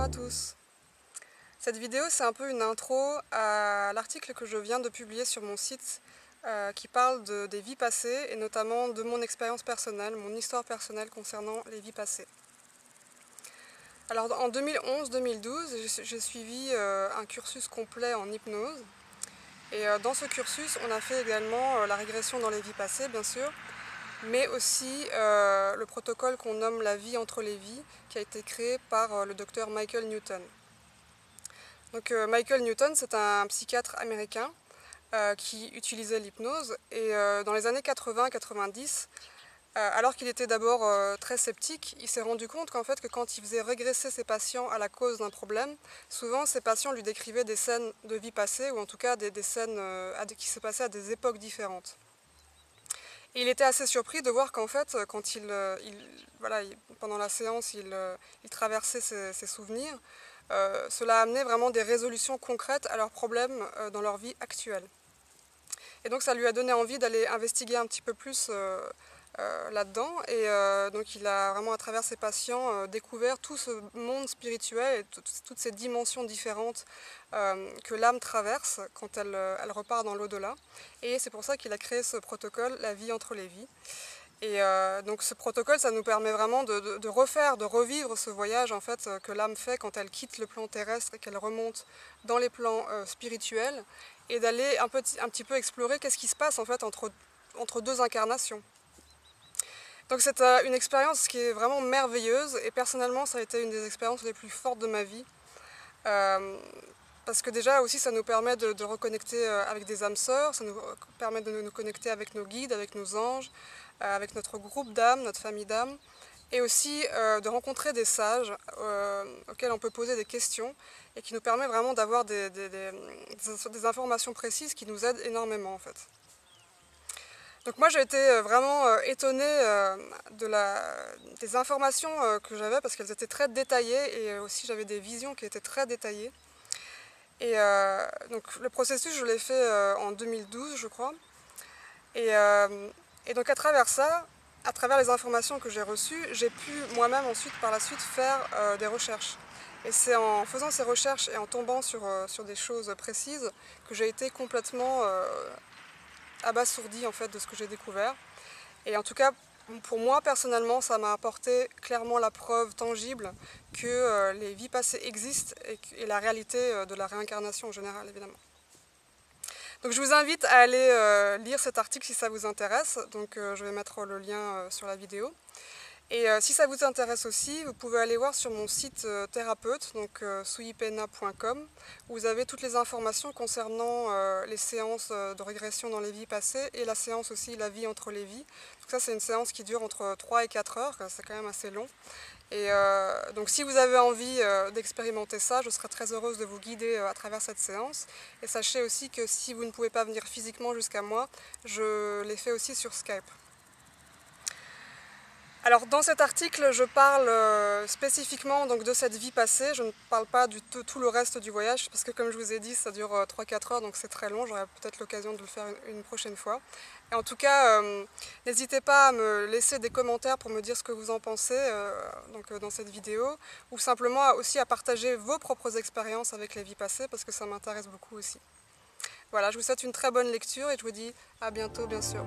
à tous. Cette vidéo c'est un peu une intro à l'article que je viens de publier sur mon site qui parle des vies passées et notamment de mon expérience personnelle, mon histoire personnelle concernant les vies passées. Alors en 2011-2012 j'ai suivi un cursus complet en hypnose et dans ce cursus on a fait également la régression dans les vies passées bien sûr, mais aussi le protocole qu'on nomme la vie entre les vies, qui a été créé par le docteur Michael Newton. Donc Michael Newton, c'est un psychiatre américain qui utilisait l'hypnose, et dans les années 80-90, alors qu'il était d'abord très sceptique, il s'est rendu compte qu'en fait, que quand il faisait régresser ses patients à la cause d'un problème, souvent ces patients lui décrivaient des scènes de vie passée, ou en tout cas des scènes qui se passaient à des époques différentes. Et il était assez surpris de voir qu'en fait, quand pendant la séance, il traversait ses souvenirs, cela amenait vraiment des résolutions concrètes à leurs problèmes dans leur vie actuelle. Et donc ça lui a donné envie d'aller investiguer un petit peu plus là-dedans. Et donc il a vraiment, à travers ses patients, découvert tout ce monde spirituel et toutes ces dimensions différentes que l'âme traverse quand elle repart dans l'au-delà. Et c'est pour ça qu'il a créé ce protocole, la vie entre les vies. Et donc ce protocole, ça nous permet vraiment de revivre ce voyage en fait, que l'âme fait quand elle quitte le plan terrestre et qu'elle remonte dans les plans spirituels, et d'aller un petit peu explorer qu'est-ce qui se passe en fait entre deux incarnations. Donc c'est une expérience qui est vraiment merveilleuse, et personnellement ça a été une des expériences les plus fortes de ma vie. Parce que déjà aussi ça nous permet de reconnecter avec des âmes sœurs, ça nous permet de nous connecter avec nos guides, avec nos anges, avec notre groupe d'âmes, notre famille d'âmes, et aussi de rencontrer des sages auxquels on peut poser des questions et qui nous permet vraiment d'avoir des informations précises qui nous aident énormément en fait. Donc moi j'ai été vraiment étonnée des informations que j'avais, parce qu'elles étaient très détaillées, et aussi j'avais des visions qui étaient très détaillées. Et donc le processus je l'ai fait en 2012 je crois. Et donc à travers ça, à travers les informations que j'ai reçues, j'ai pu moi-même ensuite par la suite faire des recherches. Et c'est en faisant ces recherches et en tombant sur des choses précises que j'ai été complètement abasourdie en fait de ce que j'ai découvert. Et en tout cas pour moi personnellement ça m'a apporté clairement la preuve tangible que les vies passées existent et la réalité de la réincarnation en général évidemment. Donc je vous invite à aller lire cet article si ça vous intéresse, donc je vais mettre le lien sur la vidéo. Et si ça vous intéresse aussi, vous pouvez aller voir sur mon site thérapeute, donc suyipena.com, où vous avez toutes les informations concernant les séances de régression dans les vies passées, et la séance aussi la vie entre les vies. Donc ça c'est une séance qui dure entre 3 et 4 heures, c'est quand même assez long. Et donc si vous avez envie d'expérimenter ça, je serai très heureuse de vous guider à travers cette séance. Et sachez aussi que si vous ne pouvez pas venir physiquement jusqu'à moi, je l'ai fait aussi sur Skype. Alors dans cet article, je parle spécifiquement donc, de cette vie passée. Je ne parle pas du tout le reste du voyage, parce que comme je vous ai dit, ça dure 3-4 heures, donc c'est très long. J'aurai peut-être l'occasion de le faire une prochaine fois. Et en tout cas, n'hésitez pas à me laisser des commentaires pour me dire ce que vous en pensez dans cette vidéo, ou simplement aussi à partager vos propres expériences avec les vies passées, parce que ça m'intéresse beaucoup aussi. Voilà, je vous souhaite une très bonne lecture et je vous dis à bientôt bien sûr.